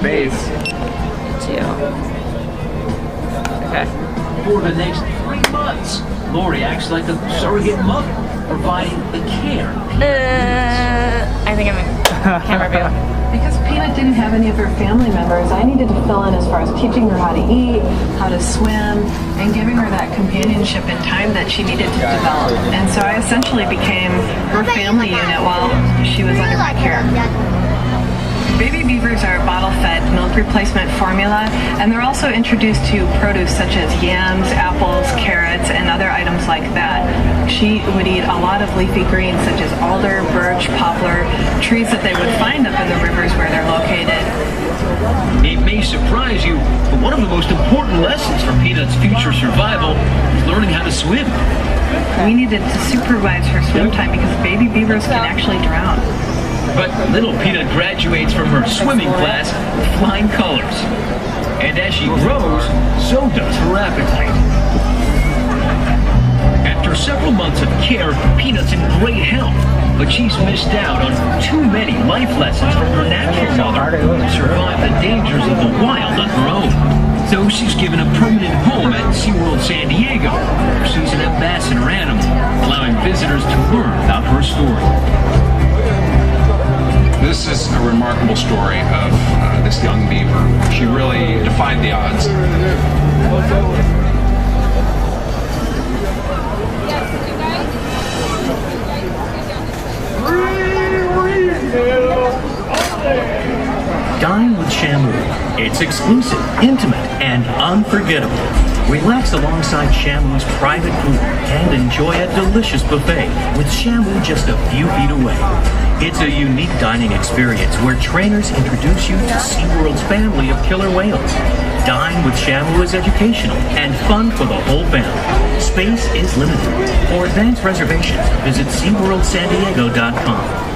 space. Too. Okay. For the next 3 months, Lori acts like a surrogate mother, providing the care. I think I'm in camera view. Because Peanut didn't have any of her family members, I needed to fill in as far as teaching her how to eat, how to swim, and giving her that companionship and time that she needed to develop. And so I essentially became her family unit while she was under my care. Baby beavers are bottle-fed milk replacement formula, and they're also introduced to produce such as yams, apples, carrots, and other items like that. She would eat a lot of leafy greens such as alder, birch, poplar, trees that they would find up in the rivers where they're located. It may surprise you, but one of the most important lessons for Peanut's future survival is learning how to swim. We needed to supervise her swim time because baby beavers can actually drown. But little Peanut graduates from her swimming class with flying colors. And as she grows, so does her appetite. After several months of care, Peanut's in great health, but she's missed out on too many life lessons from her natural mother to survive the dangers of the wild on her own. So she's given a permanent home at SeaWorld San Diego, where she's an ambassador animal, allowing visitors to learn about her story. This is a remarkable story of this young beaver. She really defied the odds. Dine with Shamu. It's exclusive, intimate, and unforgettable. Relax alongside Shamu's private pool and enjoy a delicious buffet with Shamu just a few feet away. It's a unique dining experience where trainers introduce you to SeaWorld's family of killer whales. Dine with Shamu is educational and fun for the whole family. Space is limited. For advance reservations, visit SeaWorldSanDiego.com.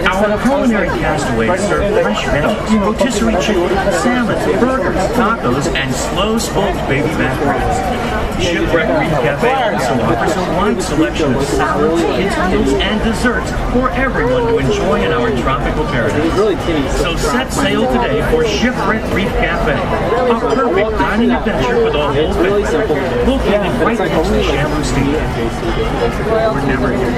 Our culinary castaways serve fresh veggies, rotisserie chicken, salad, burgers, tacos, and slow-smoked baby back ribs. Shipwreck Reef Cafe also offers a wide selection of salads, kids' meals, and desserts for everyone to enjoy in our tropical paradise. So set sail today for Shipwreck Reef Cafe, a perfect dining adventure for the whole family. Located right next to Shamu Station. We're never here.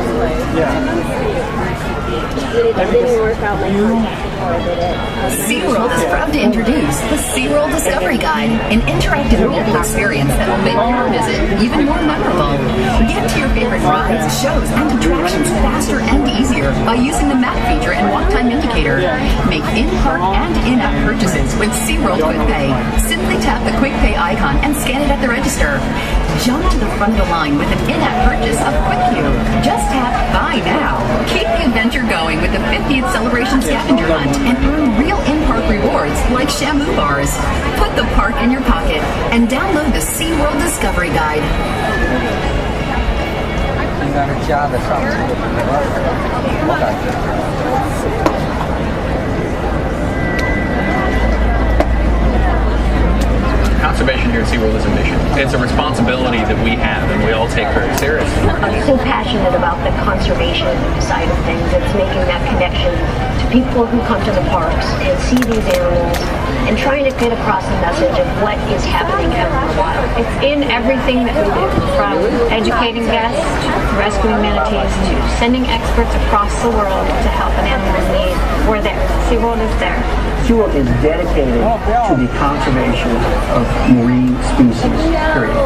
SeaWorld is proud to introduce the SeaWorld Discovery Guide, an interactive mobile experience that will make your visit even more memorable. Get to your favorite rides, shows, and attractions faster and easier by using the map feature and walk time indicator. Make in-park and in-app purchases with SeaWorld QuickPay. Simply tap the QuickPay icon and scan it at the register. Jump to the front of the line with an in-app purchase of QuickQ. Just tap Buy Now. Keep the adventure going with the 50th Celebration Scavenger Hunt and earn real in-park rewards like Shamu bars. Put the park in your pocket and download the SeaWorld Discovery Guide. Conservation here at SeaWorld is a mission. It's a responsibility that we have, and we all take very seriously. I'm so passionate about the conservation side of things. It's making that connection to people who come to the parks and see these animals and trying to get across the message of what is happening out in the wild. It's in everything that we do, from educating guests, to rescuing manatees, to sending experts across the world to help an animal in need. We're there. SeaWorld is there. SeaWorld is dedicated to the conservation of marine species, period.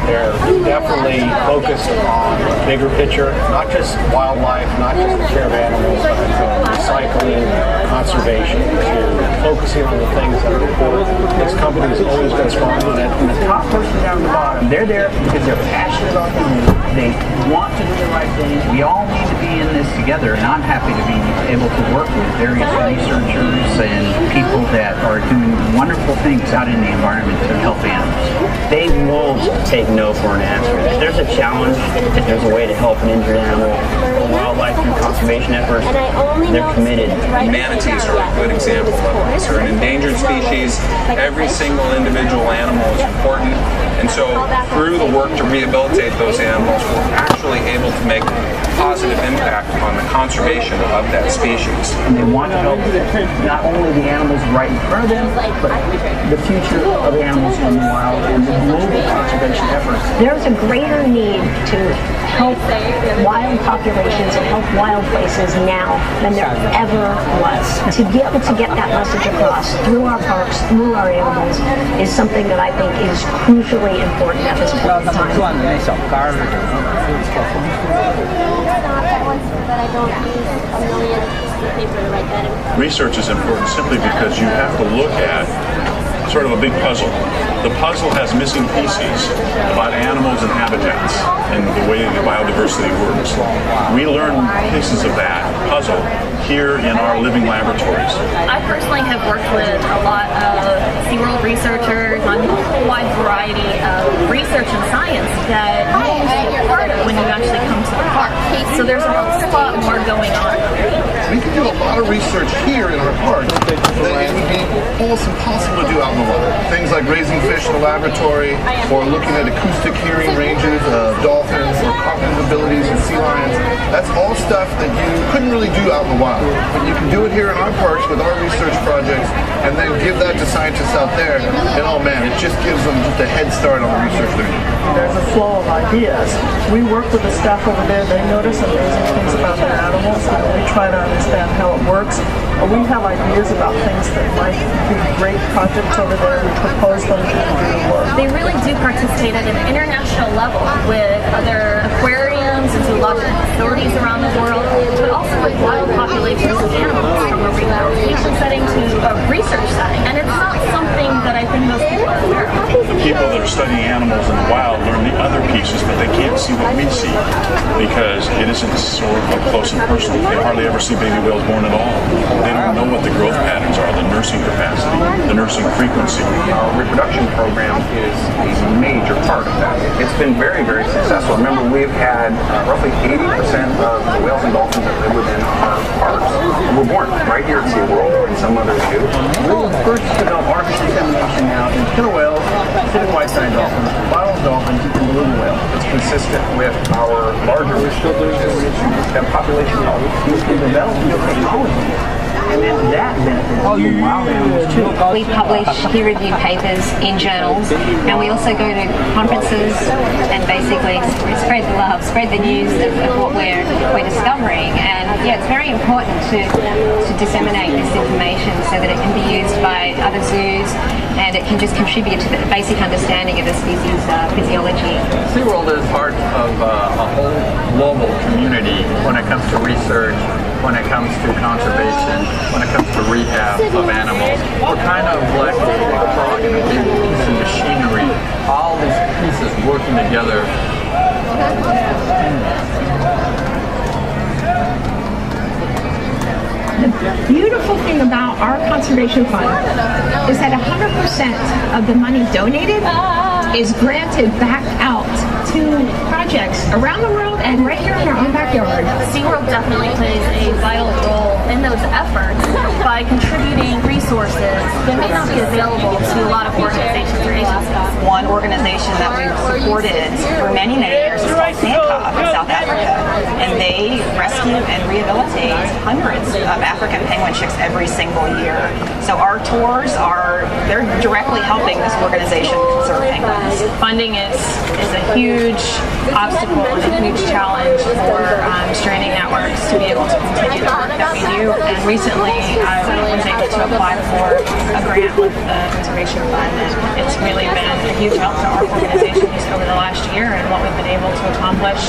They're definitely focused on the bigger picture, not just wildlife, not just the care of animals, but recycling, conservation, to focusing on the things that are important. This company has always been strong on it. From the top person down to the bottom, they're there because they're passionate about the need. They want to do the right thing. We all need to be in this together, and I'm happy to be able to work with various researchers and people that are doing wonderful things out in the environment to help animals. They won't take no for an answer. If there's a challenge, if there's a way to help an injured animal, or wildlife through conservation efforts, they're committed. Manatees are a good example of this. They're an endangered species. Every single individual animal is important. And so through the work to rehabilitate those animals, we're actually able to make a positive impact on the conservation of that species. And they want to help not only the animals right in front of them, but the future of animals in the wild and the global conservation efforts. There's a greater need to help wild populations and help wild places now than there ever was. To be able to get that message across through our parks, through our animals, is something that I think is crucially important at this point in time. Research is important simply because you have to look at sort of a big puzzle. The puzzle has missing pieces about animals and habitats and the way the biodiversity works. We learn pieces of that puzzle here in our living laboratories. I personally have worked with a lot of SeaWorld researchers on a wide variety of research and science that you don't get part of when you actually come to the park. So there's a whole lot more going on. We can do a lot of research here in our park that it would be almost impossible to do out in the water. Things like raising fish in the laboratory, or looking at acoustic hearing ranges of dolphins, or cognitive abilities of sea lions. That's all stuff that you couldn't really do out in the wild. But you can do it here in our parks with our research projects, and then give that to scientists out there, and oh man, it just gives them just a head start on the research they're doing. There's a flow of ideas. We work with the staff over there. They notice amazing things about their animals, and we try to understand how it works. We have ideas about things that might be great projects over there. We propose them to do the work. They really do participate at an international level with other aquariums and zoological facilities around the world, but also with wild populations of animals, from a rehabilitation setting to a research setting. And it's not something that I think most people are aware of. The people that are studying animals in the wild learn the other pieces, but they can't see what we see because it isn't sort of up close and personal. They hardly ever see baby whales born at all. They don't know what the growth patterns are, the nursing capacity, the nursing frequency. Our reproduction program is a major part of that. It's been very, very successful. Remember, we've had roughly 80% of the whales and dolphins that live within our parks were born right here at SeaWorld, and some others too. We will first develop artificial insemination now in killer whales, Pacific white-side dolphins, bottles dolphin and beluga whale. It's consistent with our larger That population health is the development of technology. And then that benefits the wild animals too. We publish peer-reviewed papers in journals, and we also go to conferences and basically spread the love, spread the news of what we're discovering. And yeah, it's very important to disseminate this information so that it can be used by other zoos, and it can just contribute to the basic understanding of the species physiology. SeaWorld is part of a whole global community when it comes to research, when it comes to conservation, when it comes to rehab of animals. We're kind of like a cog in a big piece of machinery, all these pieces working together. The beautiful thing about our conservation fund is that 100% of the money donated is granted back out to projects around the world and right here in our own backyard. SeaWorld definitely plays a vital role in those efforts by contributing resources that may not be available to a lot of organizations or agencies. One organization that we've supported for many, many years is called Sandcop in South Africa, and they rescue and rehabilitate hundreds of African penguin chicks every single year. So our tours they're directly helping this organization conserve penguins. Funding is a huge obstacle and a huge challenge for stranding networks to be able to continue the work that we do. And recently I was able to apply for a grant with the Conservation Fund, and it's really been a huge help to our organization just over the last year and what we've been able to accomplish,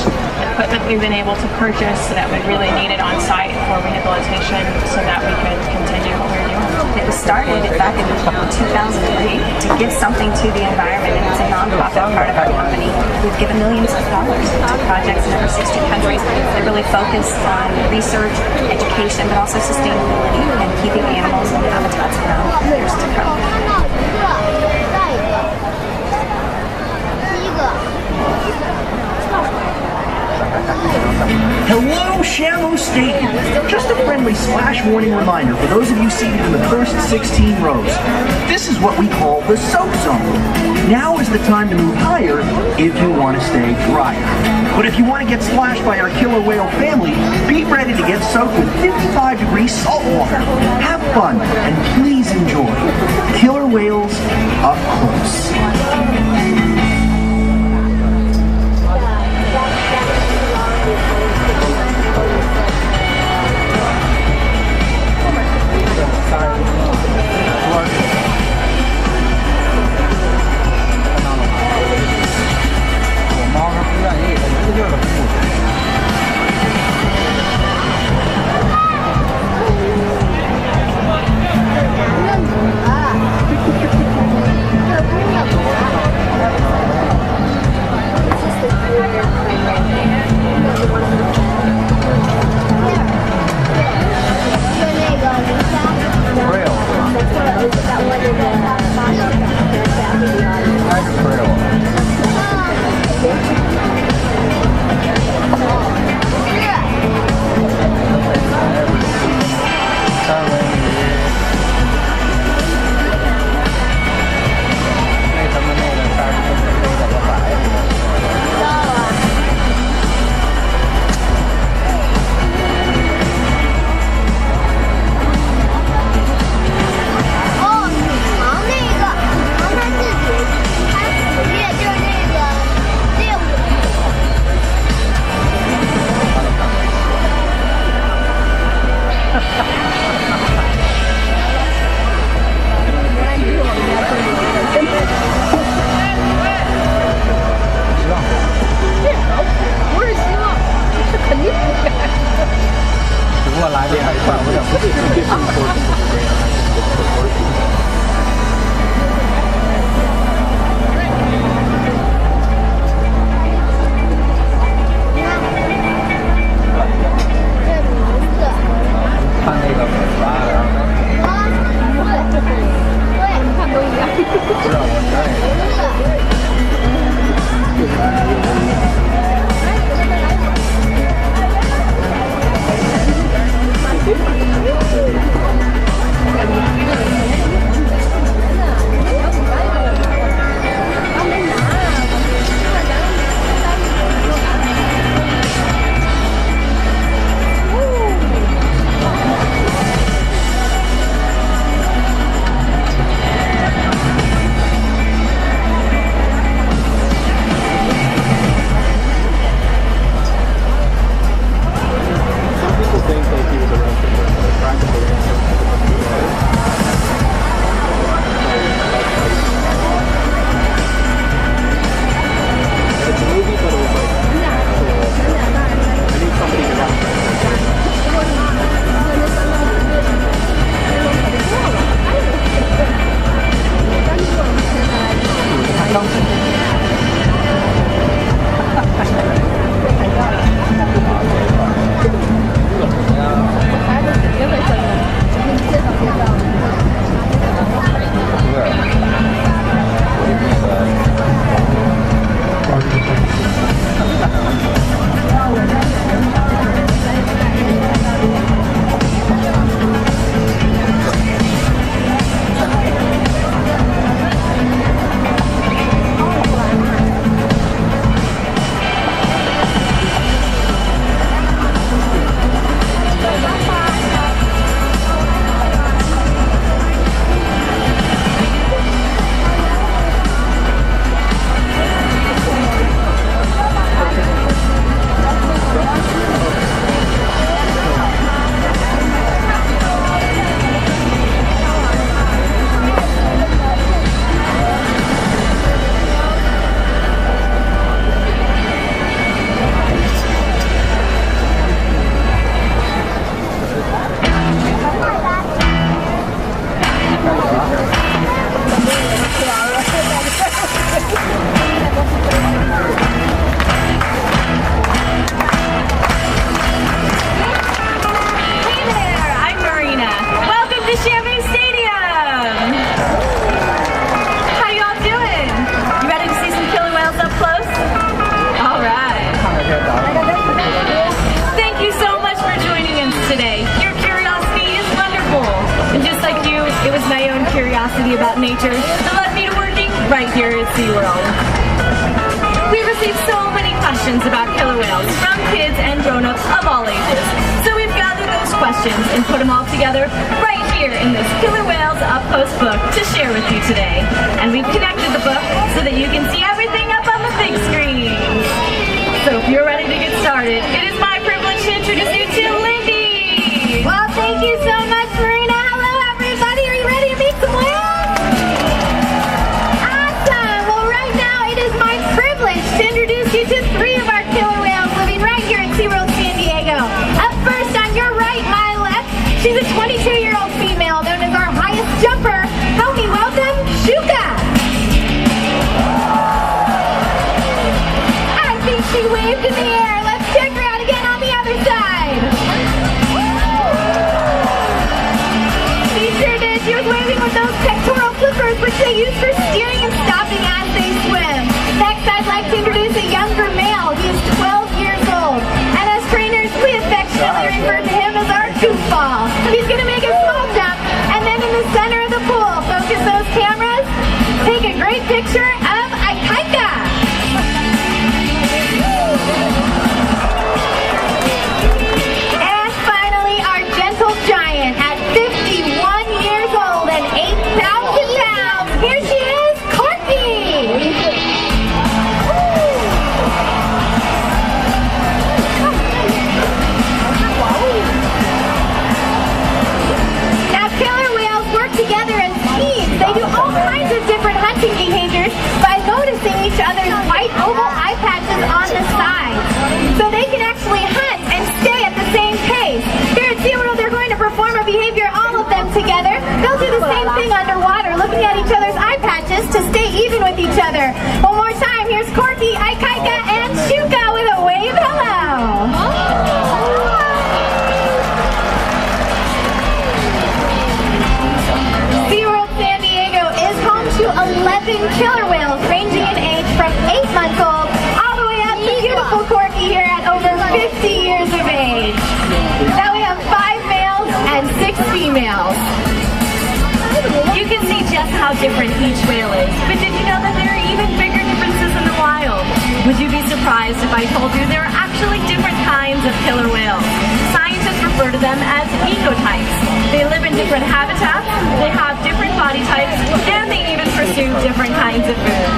equipment we've been able to purchase that we really needed on site for rehabilitation so that we could continue what we're doing. It was started back in 2003 to give something to the environment, and it's a non-profit part of our company. We've given millions of dollars to projects in over 60 countries that really focus on research, education, but also sustainability and keeping animals and habitats around for years to come. Hello, Shamu Stadium. Just a friendly splash warning reminder for those of you seated in the first 16 rows. This is what we call the soak zone. Now is the time to move higher if you want to stay drier. But if you want to get splashed by our killer whale family, be ready to get soaked with 55-degree salt water. Have fun and please enjoy killer whales up close. creature that led me to working right here at SeaWorld. We received so many questions about killer whales from kids and grown-ups of all ages. So we've gathered those questions and put them all together right here in this Killer Whales Up Close book to share with you today. And we've connected the book so that you can see everything up on the big screen. So if you're ready to get started, it is my privilege to introduce you to Lindy. Well, thank you so much, Marina. Hello, everybody. Are you ready to meet some whales? Awesome. Well, right now it is my privilege to introduce you to 3 of our killer whales living right here in SeaWorld San Diego. Up first on your right, my left, she's a 22-year-old female known as our highest jumper. Help me welcome Shuka. I think she waved in the air. Let's check her out again on the other side. She sure did. She was waving with those pectoral flippers, which they use for steering and stopping as they swim. Next, I'd like to introduce a younger male. He is 12 years old. And as trainers, we affectionately refer to him as our goofball. He's going to make a small jump, and then in the center of the pool, focus those cameras, take a great picture of Aikaika. And finally, our gentle giant at 51 years old and 8,000 pounds. Here she is, Corky. Now, killer whales work together as teams. They do all kinds of different hunting behaviors by noticing each other's white oval eye patches on the sides. So they can actually hunt and stay at the same pace. Here at SeaWorld, they're going to perform a behavior, all of them together. They'll do the same thing underwater, looking at each other's eye patches to stay even with each other. One more time, here's Corky, Aikaika, and Shuka with a wave hello. SeaWorld San Diego is home to 11 killer whales ranging in age from 8 months old all the way up to beautiful Corky here at over 50 years of age. Now we have 5 males and 6 females. You can see just how different each whale is, but did you know that there are even bigger differences in the wild? Would you be surprised if I told you there are actually different kinds of killer whales? Scientists refer to them as ecotypes. They live in different habitats, they have different body types, and they even pursue different kinds of food.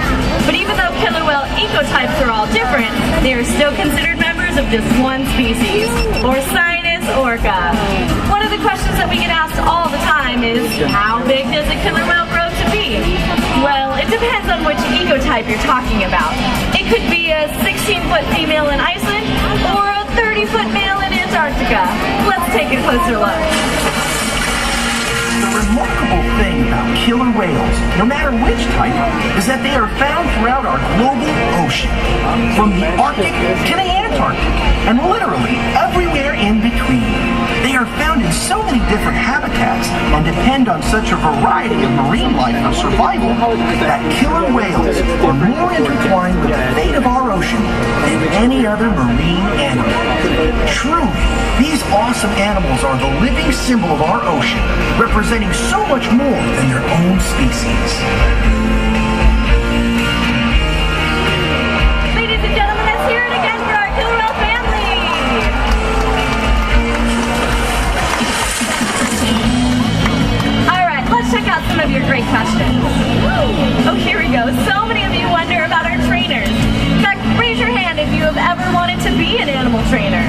But even though killer whale ecotypes are all different, they are still considered members of just one species, Marina SW Orca. One of the questions that we get asked all the time is, how big does a killer whale grow to be? Well, it depends on which ecotype you're talking about. It could be a 16-foot female in Iceland or a 30-foot male in Antarctica. Let's take a closer look. The remarkable thing about killer whales, no matter which type, is that they are found throughout our global ocean, from the Arctic to the Antarctic, and literally everywhere in between. They are found in so many different habitats and depend on such a variety of marine life for survival that killer whales are more intertwined with the fate of our ocean than any other marine animal. Truly, these awesome animals are the living symbol of our ocean, representing so much more than their own species. Ladies and gentlemen, let's hear it again for our killer whale family. All right, let's check out some of your great questions. Oh, here we go. So many of you wonder about our trainers. In fact, raise your hand if you have ever wanted to be an animal trainer.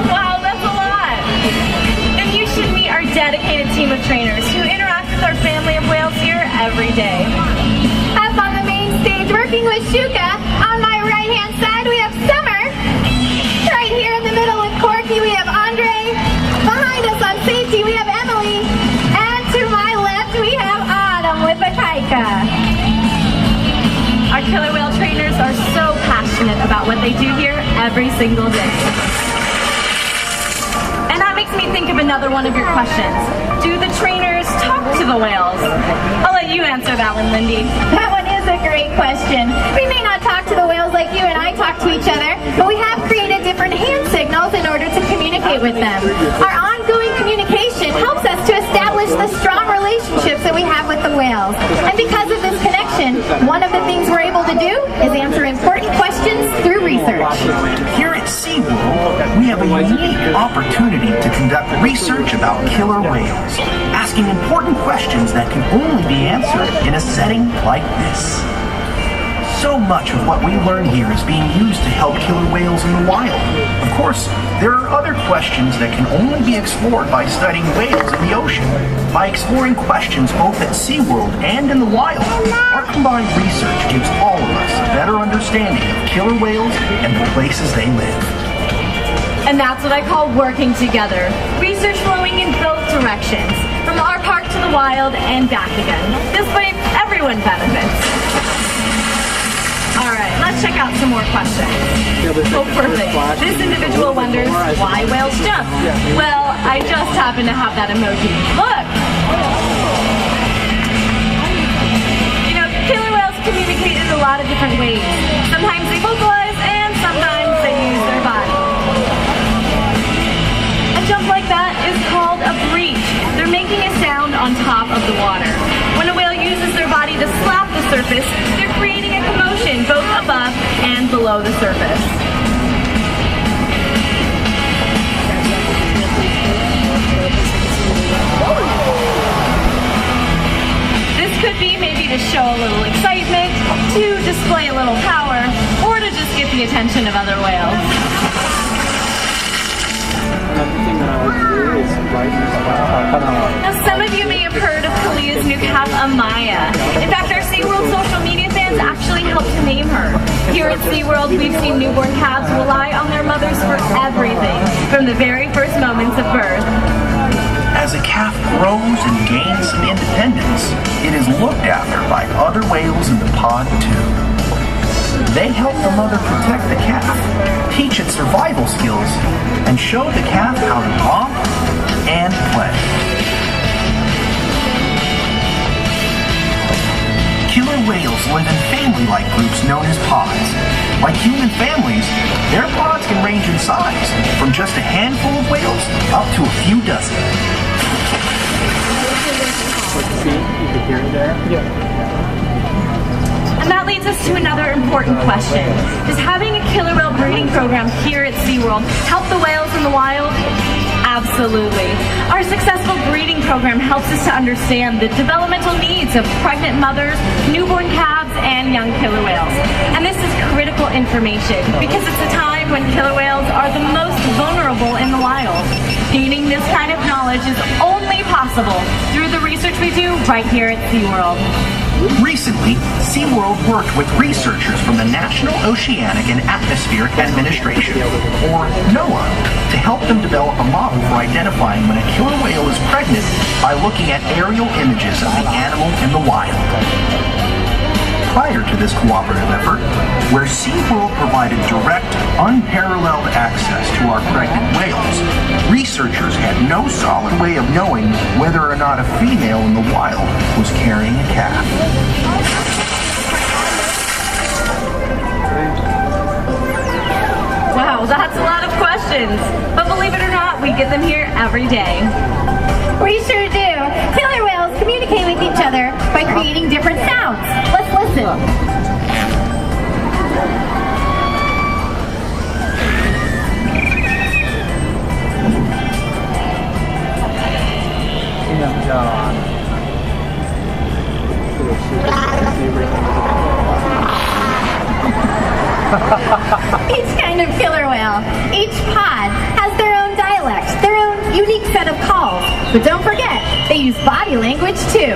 Wow, that's a lot. And you should meet our dedicated team of trainers who interact with our family of whales here every day. Up on the main stage, working with Shuka. On my right-hand side, we have Summer. Right here in the middle with Corky, we have Andre. Behind us on safety, we have Emily. And to my left, we have Autumn with Aikaika. Our killer whale trainers are so passionate about what they do here every single day. And that makes me think of another one of your questions. Do the trainers talk to the whales? I'll let you answer that one, Lindy. That one is a great question. We may not talk to the whales like you and I talk to each other, but we have created different hand signals in order to communicate with them. Our ongoing communication helps us to establish the strong relationships that we have with the research. Here at SeaWorld, we have a unique opportunity to conduct research about killer whales, asking important questions that can only be answered in a setting like this. So much of what we learn here is being used to help killer whales in the wild. Of course, there are other questions that can only be explored by studying whales in the ocean. By exploring questions both at SeaWorld and in the wild, our combined research gives all of us a better understanding of killer whales and the places they live. And that's what I call working together. Research flowing in both directions, from our park to the wild and back again. This way, everyone benefits. Alright, let's check out some more questions. Oh, perfect. This individual wonders why whales jump. Well, I just happen to have that emoji. Look! You know, killer whales communicate in a lot of different ways. Sometimes they vocalize and sometimes they use their body. A jump like that is called a breach. They're making a sound on top of the water. When a whale uses their body to slap the surface, they're creating a commotion both above and below the surface. This could be maybe to show a little excitement, to display a little power, or to just get the attention of other whales. Now, some of you may have heard of Kalia's new calf, Amaya. In fact, our SeaWorld social media fans actually helped to name her. Here at SeaWorld, we've seen newborn calves rely on their mothers for everything, from the very first moments of birth. As a calf grows and gains some independence, it is looked after by other whales in the pod too. They help the mother protect the calf, teach it survival skills, and show the calf how to romp and play. Killer whales live in family-like groups known as pods. Like human families, their pods can range in size, from just a handful of whales up to a few dozen. See, you can hear it there? Yeah. And that leads us to another important question. Does having a killer whale breeding program here at SeaWorld help the whales in the wild? Absolutely. Our successful breeding program helps us to understand the developmental needs of pregnant mothers, newborn calves, and young killer whales. And this is critical information because it's a time when killer whales are the most vulnerable in the wild. Gaining this kind of knowledge is only possible through the research we do right here at SeaWorld. Recently, SeaWorld worked with researchers from the National Oceanic and Atmospheric Administration, or NOAA, to help them develop a model for identifying when a killer whale is pregnant by looking at aerial images of the animal in the wild. Prior to this cooperative effort, where SeaWorld provided direct, unparalleled access to our pregnant whales, researchers had no solid way of knowing whether or not a female in the wild was carrying a calf. Wow, that's a lot of questions. But believe it or not, we get them here every day. We sure do. Killer whales communicate with each other by creating different sounds. Let's listen. Each kind of killer whale, each pod has their own dialect, their own unique set of calls. But don't forget, they use body language too.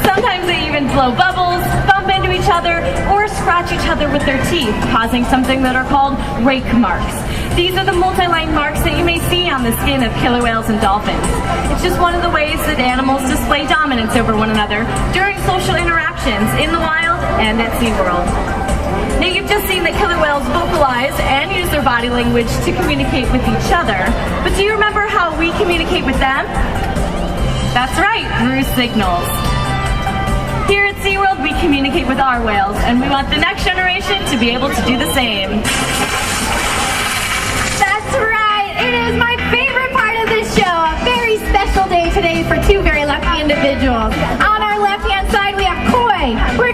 Sometimes they even blow bubbles, bump into each other, or scratch each other with their teeth, causing something that are called rake marks. These are the multi-line marks that you may see on the skin of killer whales and dolphins. It's just one of the ways that animals display dominance over one another during social interactions in the wild and at SeaWorld. Now you've just seen that killer whales vocalize and use their body language to communicate with each other. But do you remember how we communicate with them? That's right, through signals. Here at SeaWorld, we communicate with our whales, and we want the next generation to be able to do the same. That's right! It is my favorite part of this show. A very special day today for two very lucky individuals. On our left-hand side, we have Koi. We're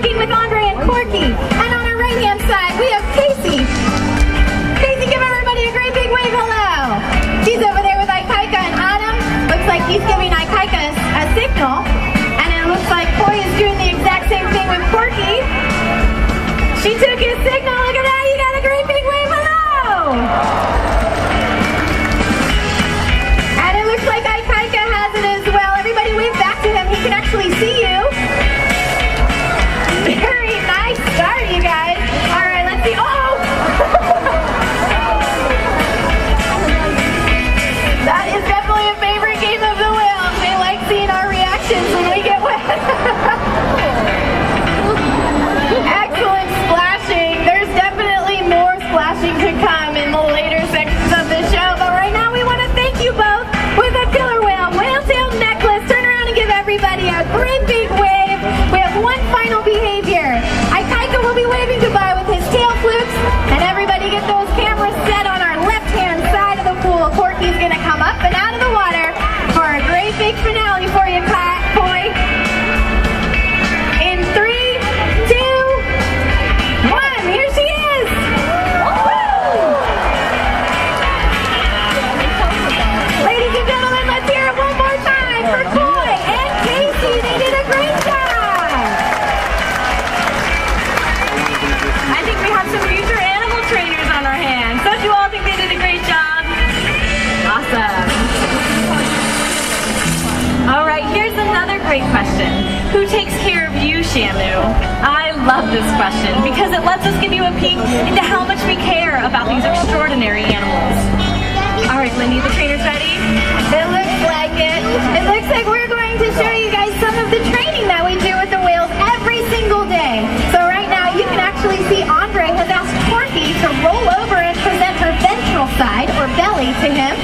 great question. Who takes care of you, Shamu? I love this question because it lets us give you a peek into how much we care about these extraordinary animals. All right, Lindy, the trainer's ready? It looks like it. It looks like we're going to show you guys some of the training that we do with the whales every single day. So right now you can actually see Andre has asked Corky to roll over and present her ventral side or belly to him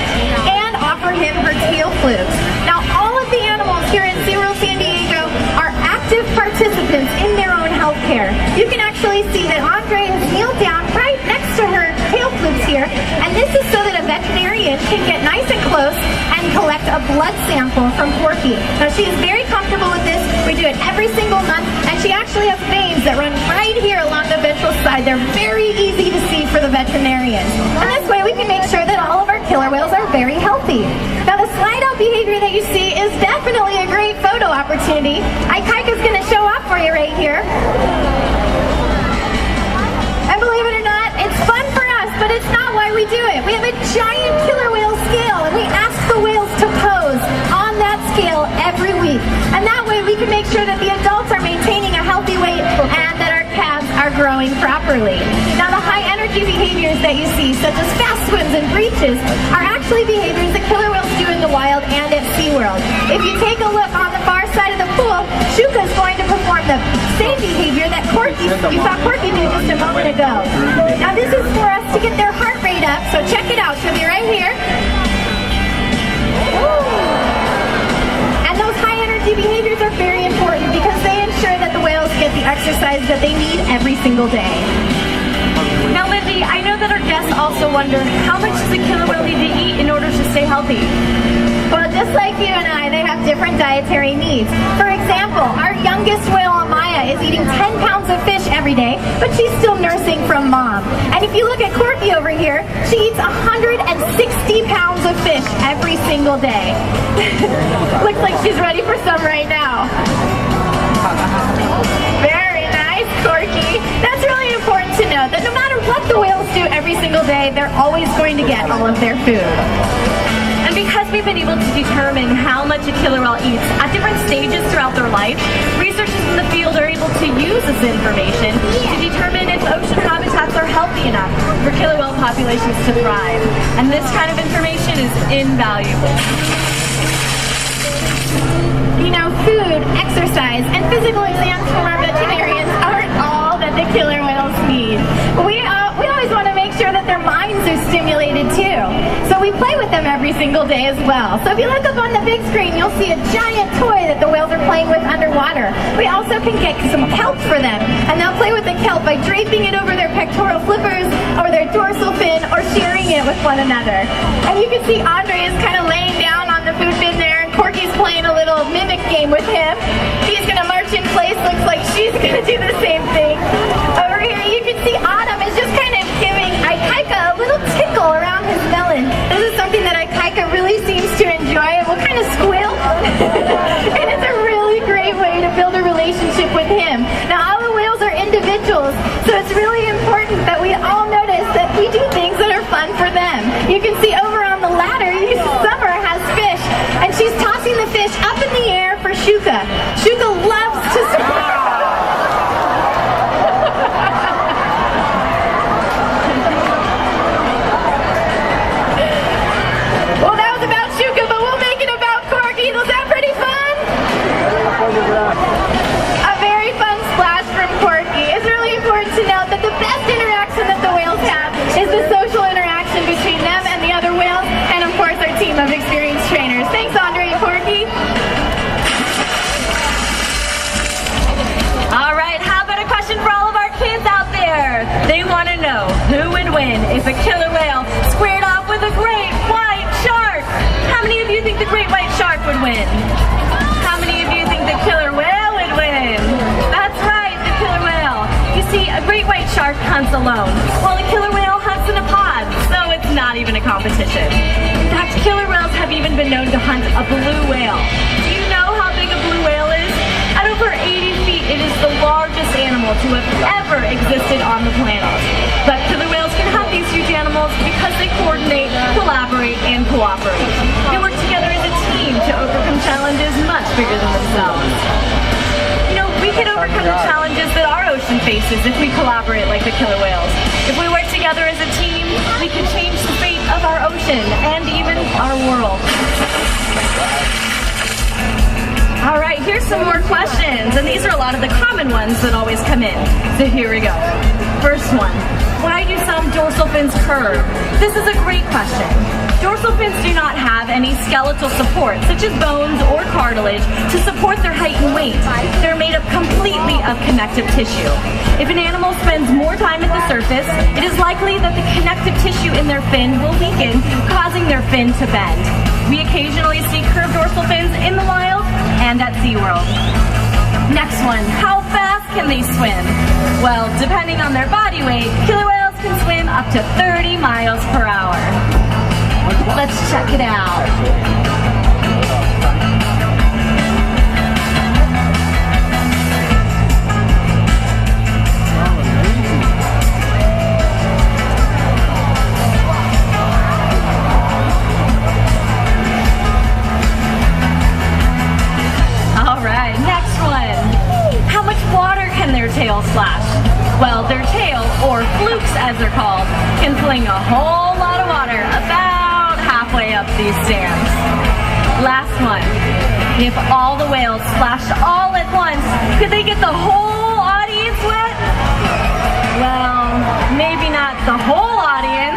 and offer him her tail flukes. Now all of the animals here in SeaWorld San Diego are active participants in their own health care. You can actually see that Andre has kneeled down right next to her tail flukes here, and this is so that a veterinarian can get nice and close and collect a blood sample from Corky. Now she is very comfortable with this. We do it every single month, and she actually has veins that run right here along the ventral side. They're very easy to see for the veterinarian. And this way we can make sure that all of our killer whales are very healthy. Now the slide out behavior that you see is definitely a great photo opportunity. Ikaika's going to show off for you right here. And believe it or not, it's fun for us, but it's not why we do it. We have a giant killer whale scale, and we ask the whales to pose on that scale every week. And that way we can make sure that the adults are maintaining a healthy weight and that our calves are growing properly. Now the high energy behaviors that you see, such as fast swims and breaches, are actually behaviors that killer whales do in the wild and at SeaWorld. If you take a look on the far side of the pool, Shuka's going to perform the same behavior that you saw Corky do just a moment ago. Now this is for us to get their heart rate up, so check it out. She'll be right here. And those high energy behaviors are very important because they ensure that the whales get the exercise that they need every single day. Now, Lindy, I know that our guests also wonder, how much does a killer whale need to eat in order to stay healthy? Well, just like you and I, they have different dietary needs. For example, our youngest whale, Amaya, is eating 10 pounds of fish every day, but she's still nursing from mom. And if you look at Corky over here, she eats 160 pounds of fish every single day. Looks like she's ready for some right now. Very nice, Corky. That's really important to know, that no matter what the whales do every single day, they're always going to get all of their food. And because we've been able to determine how much a killer whale eats at different stages throughout their life, researchers in the field are able to use this information to determine if ocean habitats are healthy enough for killer whale populations to thrive. And this kind of information is invaluable. You know, food, exercise, and physical exams from our veterinarians aren't all that the killer whales need. We always want to make sure that their minds are stimulated too. So we play with them every single day as well. So if you look up on the big screen, you'll see a giant toy that the whales are playing with underwater. We also can get some kelp for them, and they'll play with the kelp by draping it over their pectoral flippers or their dorsal fin or sharing it with one another. And you can see Andre is kind of laying down on the food bin there, and Corky's playing a little mimic game with him. He's going to march in place. Looks like she's going to do the same thing. Over here you can see Autumn is just kind of giving Ikaika a little tickle around his melon. This is something that Ikaika really seems to enjoy, and will kind of squeal. And it's a really great way to build a relationship with him. Now all the whales are individuals, so it's really important that we all notice that we do things that are fun for them. You can see over on the ladder, Summer has fish, and she's tossing the fish up in the air for Shuka. Shuka loves to swim. Well, that was about Shuka, but we'll make it about Corky. Was that pretty fun? A very fun splash from Corky. It's really important to note that the best interaction that the whales have is the social interaction between them and the other whales, and of course our team of experienced trainers. Thanks, Andre and Corky. All right, how about a question for all of our kids out there? They want to know who would win if a killer whale squared off with a great white shark. How many of you think the great white shark would win? How many of you think the killer whale would win? That's right, the killer whale. You see, a great white shark hunts alone, while a killer whale hunts in a pod, so it's not even a competition. In fact, killer whales have even been known to hunt a blue whale. Do you know how big a blue whale is? At over 80 feet, it is the largest animal to have ever existed on the planet. But killer whales can hunt these huge animals because they coordinate, collaborate, and cooperate. They work together as a team to to overcome challenges much bigger than themselves. You know, we can overcome the challenges that our ocean faces if we collaborate like the killer whales. If we work together as a team, we can change the fate of our ocean and even our world. All right, here's some more questions, and these are a lot of the common ones that always come in. So here we go. First one, why do some dorsal fins curve? This is a great question. Dorsal fins do not have any skeletal support, such as bones or cartilage, to support their height and weight. They're made up completely of connective tissue. If an animal spends more time at the surface, it is likely that the connective tissue in their fin will weaken, causing their fin to bend. We occasionally see curved dorsal fins in the wild and at SeaWorld. Next one, how fast can they swim? Well, depending on their body weight, killer whales can swim up to 30 miles per hour. Let's check it out. Alright, next one. How much water can their tail splash? Well, their tail, or flukes as they're called, can fling a whole lot of water about halfway up these stands. Last one. If all the whales splashed all at once, could they get the whole audience wet? Well, maybe not the whole audience.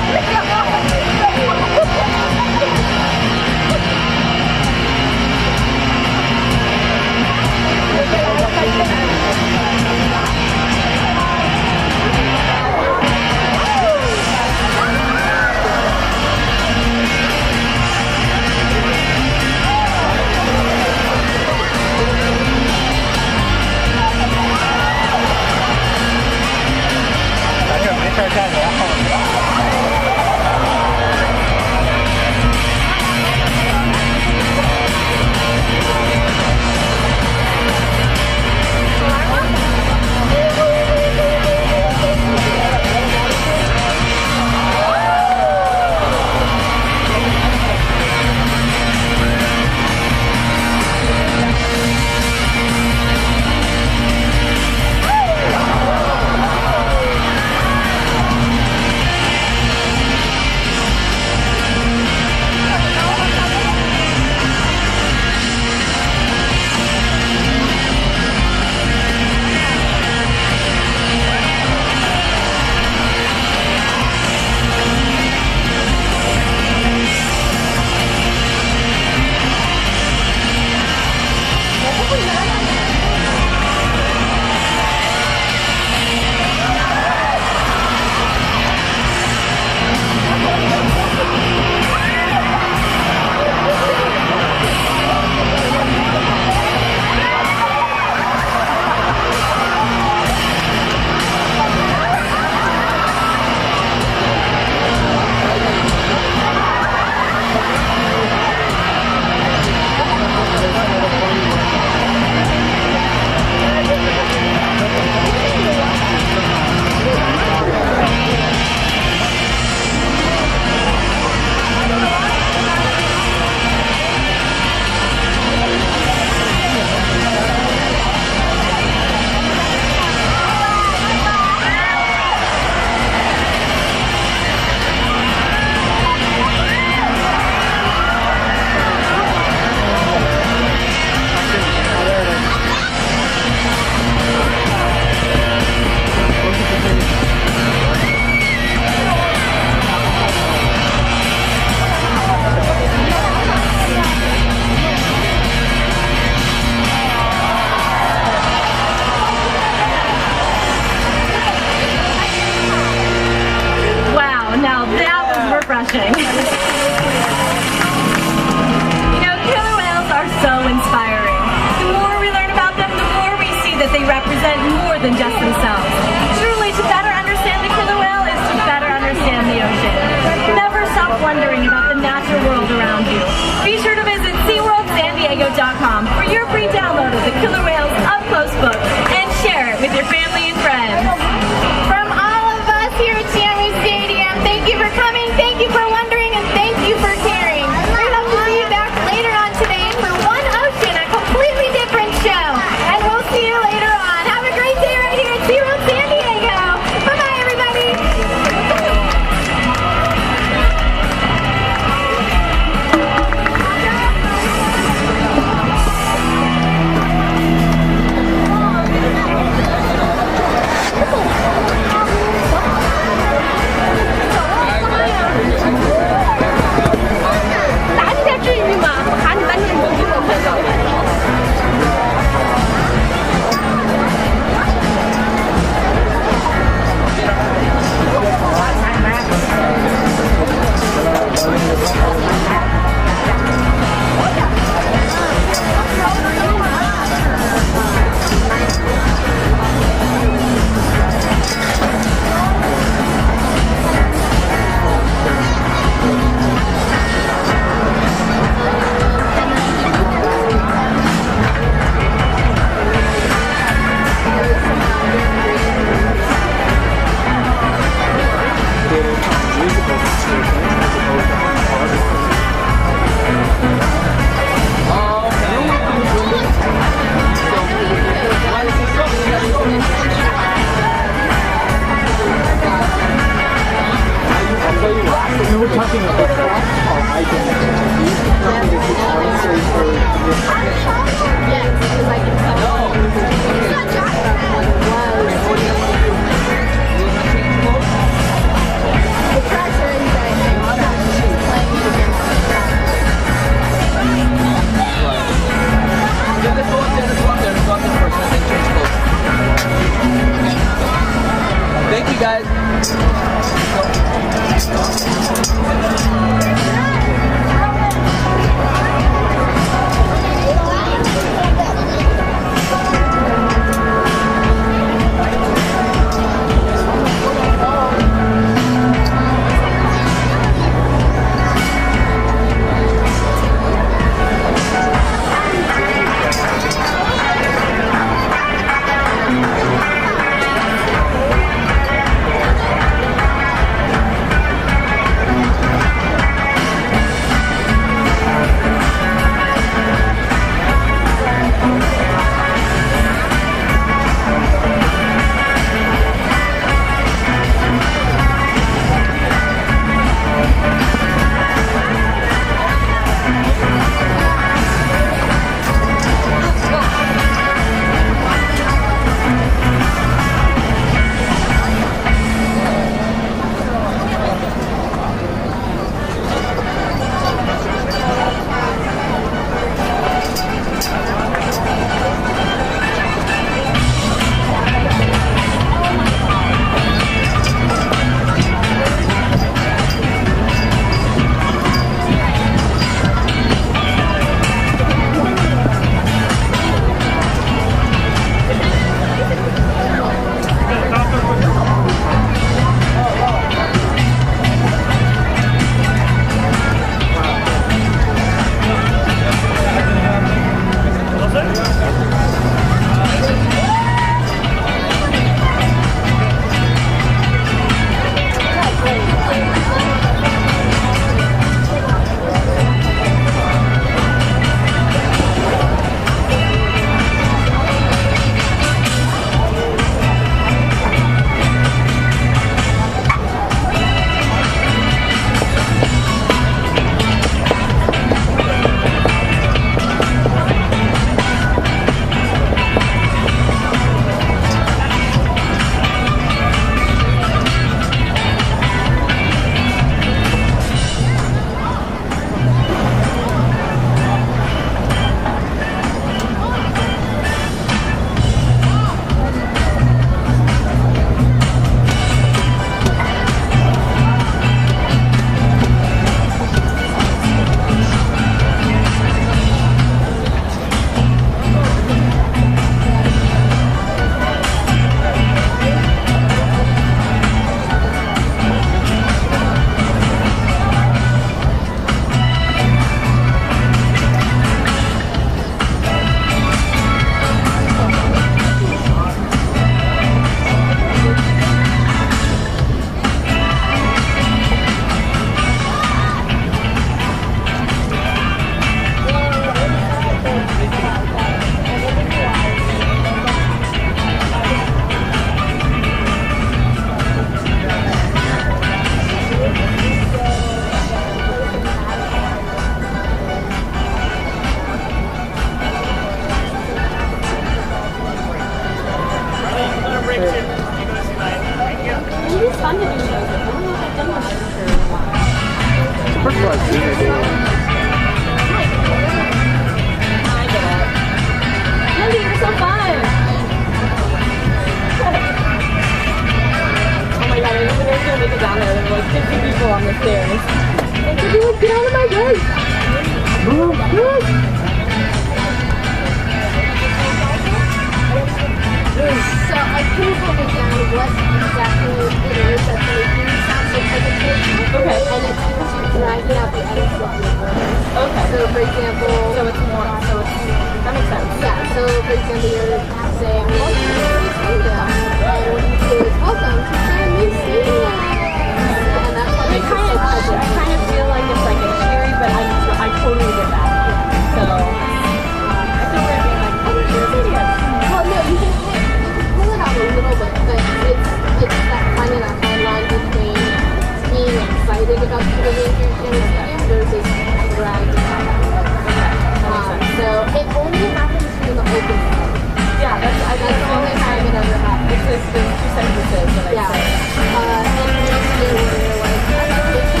It's just two sentences that I say. And next year when you're like,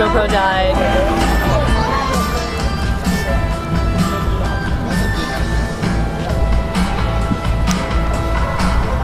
GoPro died.